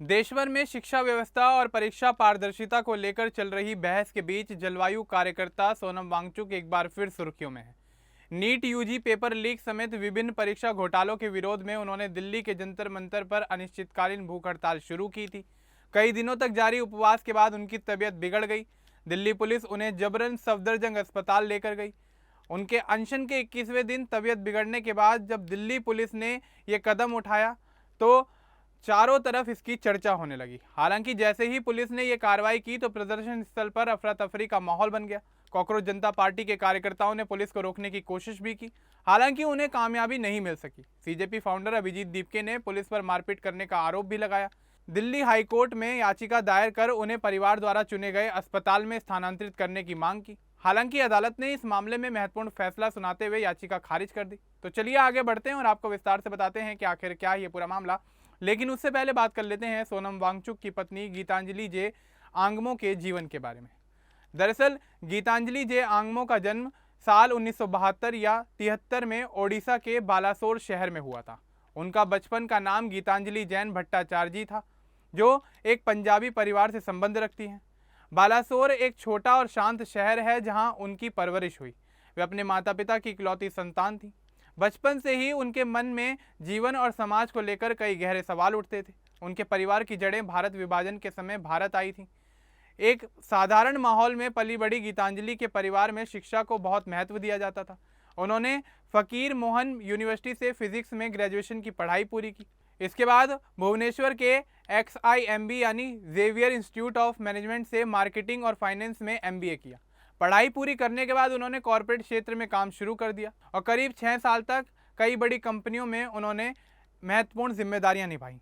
देश भर में शिक्षा व्यवस्था और परीक्षा पारदर्शिता को लेकर चल रही बहस के बीच जलवायु कार्यकर्ता सोनम वांगचुक एक बार फिर सुर्खियों में है। नीट यूजी पेपर लीक समेत विभिन्न परीक्षा घोटालों के विरोध में उन्होंने दिल्ली के जंतर मंतर पर अनिश्चितकालीन भूख हड़ताल शुरू की थी। कई दिनों तक जारी उपवास के बाद उनकी तबीयत बिगड़ गई। दिल्ली पुलिस उन्हें जबरन सफदरजंग अस्पताल लेकर गई। उनके अनशन के 21वें दिन तबीयत बिगड़ने के बाद जब दिल्ली पुलिस ने ये कदम उठाया तो चारों तरफ इसकी चर्चा होने लगी। हालांकि जैसे ही पुलिस ने यह कार्रवाई की तो प्रदर्शन स्थल पर अफरा तफरी का माहौल बन गया। कॉकरोच जनता पार्टी के कार्यकर्ताओं ने पुलिस को रोकने की कोशिश भी की, हालांकि उन्हें कामयाबी नहीं मिल सकी। सीजेपी फाउंडर अभिजीत दीपके ने पुलिस पर मारपीट करने का आरोप भी लगाया। दिल्ली हाईकोर्ट में याचिका दायर कर उन्हें परिवार द्वारा चुने गए अस्पताल में स्थानांतरित करने की मांग की। हालांकि अदालत ने इस मामले में महत्वपूर्ण फैसला सुनाते हुए याचिका खारिज कर दी। तो चलिए आगे बढ़ते हैं और आपको विस्तार से बताते हैं कि आखिर क्या है ये पूरा मामला। लेकिन उससे पहले बात कर लेते हैं सोनम वांगचुक की पत्नी गीतांजलि जे आंगमो के जीवन के बारे में। दरअसल गीतांजलि जे आंगमो का जन्म साल 1972 या 73 में ओडिशा के बालासोर शहर में हुआ था। उनका बचपन का नाम गीतांजलि जैन भट्टाचार्य जी था, जो एक पंजाबी परिवार से संबंध रखती हैं। बालासोर एक छोटा और शांत शहर है जहां उनकी परवरिश हुई। वे अपने माता पिता की इकलौती संतान थी। बचपन से ही उनके मन में जीवन और समाज को लेकर कई गहरे सवाल उठते थे। उनके परिवार की जड़ें भारत विभाजन के समय भारत आई थीं। एक साधारण माहौल में पली बड़ी गीतांजलि के परिवार में शिक्षा को बहुत महत्व दिया जाता था। उन्होंने फकीर मोहन यूनिवर्सिटी से फिजिक्स में ग्रेजुएशन की पढ़ाई पूरी की। इसके बाद भुवनेश्वर के XIMB यानी जेवियर इंस्टीट्यूट ऑफ मैनेजमेंट से मार्केटिंग और फाइनेंस में MBA किया। पढ़ाई पूरी करने के बाद उन्होंने कॉरपोरेट क्षेत्र में काम शुरू कर दिया और करीब 6 साल तक कई बड़ी कंपनियों में उन्होंने महत्वपूर्ण जिम्मेदारियां निभाई।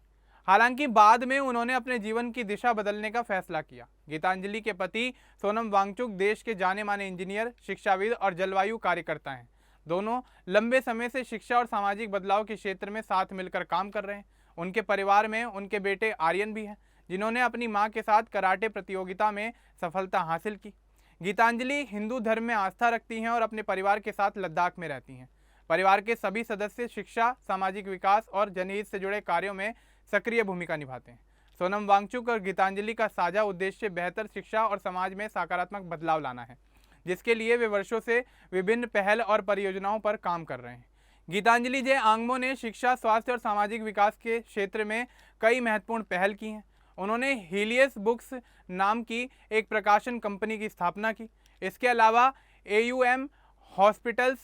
हालांकि बाद में उन्होंने अपने जीवन की दिशा बदलने का फैसला किया। गीतांजलि के पति सोनम वांगचुक देश के जाने माने इंजीनियर, शिक्षाविद और जलवायु कार्यकर्ता हैं। दोनों लंबे समय से शिक्षा और सामाजिक बदलाव के क्षेत्र में साथ मिलकर काम कर रहे हैं। उनके परिवार में उनके बेटे आर्यन भी हैं, जिन्होंने अपनी मां के साथ कराटे प्रतियोगिता में सफलता हासिल की। गीतांजलि हिंदू धर्म में आस्था रखती हैं और अपने परिवार के साथ लद्दाख में रहती हैं। परिवार के सभी सदस्य शिक्षा, सामाजिक विकास और जनहित से जुड़े कार्यों में सक्रिय भूमिका निभाते हैं। सोनम वांगचुक और गीतांजलि का साझा उद्देश्य बेहतर शिक्षा और समाज में सकारात्मक बदलाव लाना है, जिसके लिए वे वर्षों से विभिन्न पहल और परियोजनाओं पर काम कर रहे हैं। गीतांजलि जे आंगमो ने शिक्षा, स्वास्थ्य और सामाजिक विकास के क्षेत्र में कई महत्वपूर्ण पहल की हैं। उन्होंने हीलियस बुक्स नाम की एक प्रकाशन कंपनी की स्थापना की। इसके अलावा AUM हॉस्पिटल्स,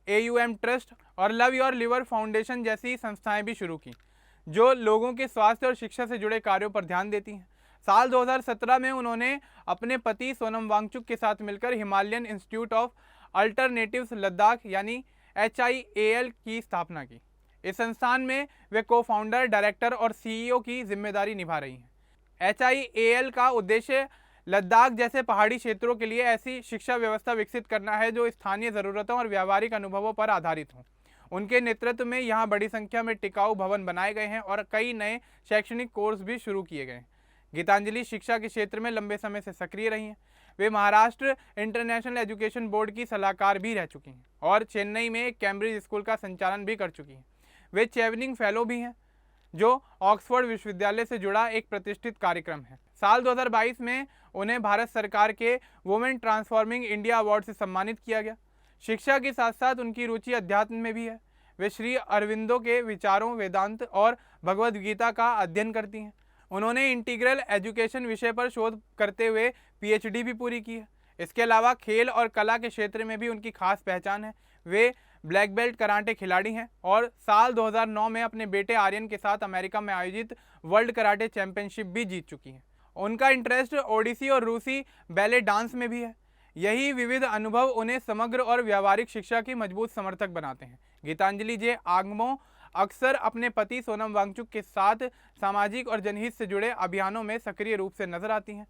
AUM ट्रस्ट और लव योर लिवर फाउंडेशन जैसी संस्थाएं भी शुरू की, जो लोगों के स्वास्थ्य और शिक्षा से जुड़े कार्यों पर ध्यान देती हैं। साल 2017 में उन्होंने अपने पति सोनम वांगचुक के साथ मिलकर Himalayan institute of alternatives Ladakh यानी HIAL की स्थापना की। इस संस्थान में वे को फाउंडर, डायरेक्टर और CEO की जिम्मेदारी निभा रही हैं। HIAL का उद्देश्य लद्दाख जैसे पहाड़ी क्षेत्रों के लिए ऐसी शिक्षा व्यवस्था विकसित करना है जो स्थानीय ज़रूरतों और व्यावहारिक अनुभवों पर आधारित हों। उनके नेतृत्व में यहाँ बड़ी संख्या में टिकाऊ भवन बनाए गए हैं और कई नए शैक्षणिक कोर्स भी शुरू किए गए हैं। गीतांजलि शिक्षा के क्षेत्र में लंबे समय से सक्रिय रही हैं। वे महाराष्ट्र इंटरनेशनल एजुकेशन बोर्ड की सलाहकार भी रह चुकी हैं और चेन्नई में एक कैम्ब्रिज स्कूल का संचालन भी कर चुकी हैं। वे चेवनिंग फेलो भी हैं, जो ऑक्सफोर्ड विश्वविद्यालय से जुड़ा एक प्रतिष्ठित कार्यक्रम है। साल 2022 में उन्हें भारत सरकार के वुमेन ट्रांसफॉर्मिंग इंडिया अवार्ड से सम्मानित किया गया। शिक्षा के साथ साथ उनकी रुचि अध्यात्म में भी है। वे श्री अरविंदो के विचारों, वेदांत और भगवद गीता का अध्ययन करती हैं। उन्होंने इंटीग्रल एजुकेशन विषय पर शोध करते हुए PhD भी पूरी की है। इसके अलावा खेल और कला के क्षेत्र में भी उनकी खास पहचान है। वे ब्लैक बेल्ट कराटे खिलाड़ी हैं और साल 2009 में अपने बेटे आर्यन के साथ अमेरिका में आयोजित वर्ल्ड कराटे चैंपियनशिप भी जीत चुकी हैं। उनका इंटरेस्ट ओडिसी और रूसी बैले डांस में भी है। यही विविध अनुभव उन्हें समग्र और व्यावहारिक शिक्षा की मजबूत समर्थक बनाते हैं। गीतांजलि जे आंगमो अक्सर अपने पति सोनम वांगचुक के साथ सामाजिक और जनहित से जुड़े अभियानों में सक्रिय रूप से नजर आती हैं।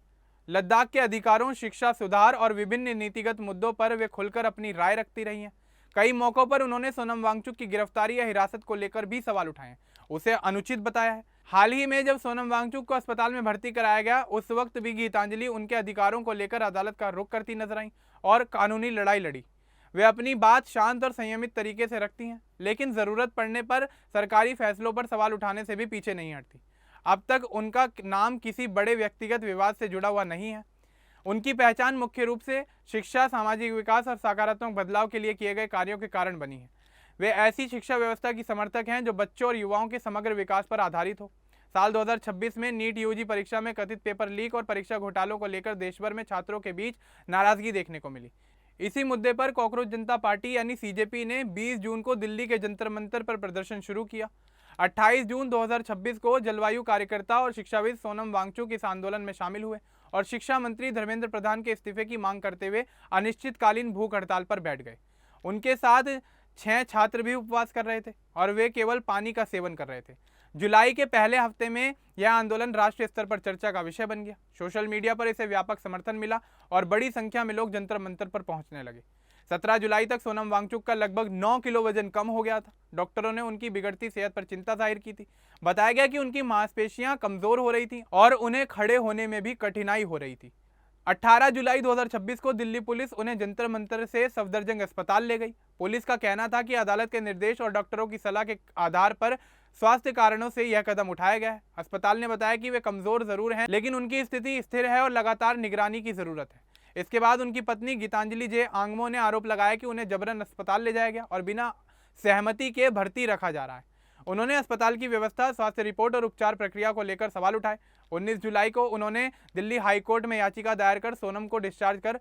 लद्दाख के अधिकारों, शिक्षा सुधार और विभिन्न नीतिगत मुद्दों पर वे खुलकर अपनी राय रखती रही हैं। कई मौकों पर उन्होंने सोनम वांगचुक की गिरफ्तारी या हिरासत को लेकर भी सवाल उठाए, उसे अनुचित बताया है। हाल ही में जब सोनम वांगचुक को अस्पताल में भर्ती कराया गया, उस वक्त भी गीतांजलि उनके अधिकारों को लेकर अदालत का रुख करती नजर आई और कानूनी लड़ाई लड़ी। वे अपनी बात शांत और संयमित तरीके से रखती हैं, लेकिन ज़रूरत पड़ने पर सरकारी फैसलों पर सवाल उठाने से भी पीछे नहीं हटती। अब तक उनका नाम किसी बड़े व्यक्तिगत विवाद से जुड़ा हुआ नहीं है। उनकी पहचान मुख्य रूप से शिक्षा, सामाजिक विकास और सकारात्मक बदलाव के लिए किए गए कार्यों के कारण बनी है। वे ऐसी शिक्षा व्यवस्था की समर्थक हैं जो बच्चों और युवाओं के समग्र विकास पर आधारित हो। साल 2026 में नीट यूजी परीक्षा में कथित पेपर लीक और परीक्षा घोटालों को लेकर देशभर में छात्रों के बीच नाराजगी देखने को मिली। इसी मुद्दे पर कॉकरोच जनता पार्टी यानी सीजेपी ने 20 जून को दिल्ली के जंतर मंतर पर प्रदर्शन शुरू किया। 28 जून 2026 को जलवायु कार्यकर्ता और शिक्षाविद सोनम वांगचुक इस आंदोलन में शामिल हुए और शिक्षा मंत्री धर्मेंद्र प्रधान के इस्तीफे की मांग करते हुए अनिश्चितकालीन भूख हड़ताल पर बैठ गए। उनके साथ 6 छात्र भी उपवास कर रहे थे और वे केवल पानी का सेवन कर रहे थे। जुलाई के पहले हफ्ते में यह आंदोलन राष्ट्रीय स्तर पर चर्चा का विषय बन गया। सोशल मीडिया पर इसे व्यापक समर्थन मिला और बड़ी संख्या में लोग जंतर मंतर पर पहुंचने लगे। 17 जुलाई तक सोनम वांगचुक का लगभग 9 किलो वजन कम हो गया था। डॉक्टरों ने उनकी बिगड़ती सेहत पर चिंता जाहिर की थी। बताया गया कि उनकी मांसपेशियां कमजोर हो रही थी और उन्हें खड़े होने में भी कठिनाई हो रही थी। 18 जुलाई 2026 को दिल्ली पुलिस उन्हें जंतर मंतर से सफदरजंग अस्पताल ले गई। पुलिस का कहना था कि अदालत के निर्देश और डॉक्टरों की सलाह के आधार पर स्वास्थ्य कारणों से यह कदम उठाया गया है। अस्पताल ने बताया कि वे कमजोर जरूर हैं, लेकिन उनकी स्थिति स्थिर है और लगातार निगरानी की जरूरत है। इसके बाद उनकी पत्नी गीतांजलि जे आंगमो ने आरोप लगाया कि उन्हें जबरन अस्पताल ले जाया गया और बिना सहमति के भर्ती रखा जा रहा है। उन्होंने अस्पताल की व्यवस्था, स्वास्थ्य रिपोर्ट और उपचार प्रक्रिया को लेकर सवाल उठाए। 19 जुलाई को उन्होंने दिल्ली हाई कोर्ट में याचिका दायर कर सोनम को डिस्चार्ज कर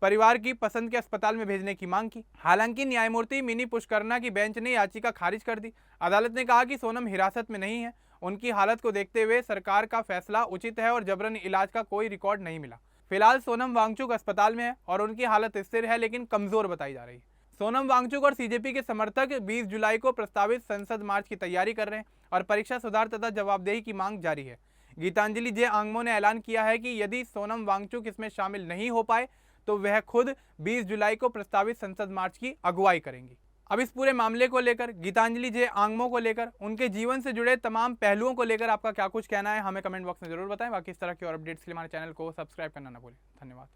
परिवार की पसंद के अस्पताल में भेजने की मांग की। हालांकि न्यायमूर्ति मिनी पुष्करना की बेंच ने याचिका खारिज कर दी। अदालत ने कहा कि सोनम हिरासत में नहीं है, उनकी हालत को देखते हुए सरकार का फैसला उचित है और जबरन इलाज का कोई रिकॉर्ड नहीं मिला। फिलहाल सोनम वांगचुक अस्पताल में है और उनकी हालत स्थिर है, लेकिन कमजोर बताई जा रही है। सोनम वांगचुक और सीजेपी के समर्थक 20 जुलाई को प्रस्तावित संसद मार्च की तैयारी कर रहे हैं और परीक्षा सुधार तथा जवाबदेही की मांग जारी है। गीतांजलि जे आंगमो ने ऐलान किया है कि यदि सोनम वांगचुक इसमें शामिल नहीं हो पाए तो वह खुद 20 जुलाई को प्रस्तावित संसद मार्च की अगुवाई करेंगी। अब इस पूरे मामले को लेकर, गीतांजलि जे आंगमो को लेकर, उनके जीवन से जुड़े तमाम पहलुओं को लेकर आपका क्या कुछ कहना है, हमें कमेंट बॉक्स में जरूर बताएं। बाकी इस तरह की और अपडेट्स के लिए हमारे चैनल को सब्सक्राइब करना ना भूलें। धन्यवाद।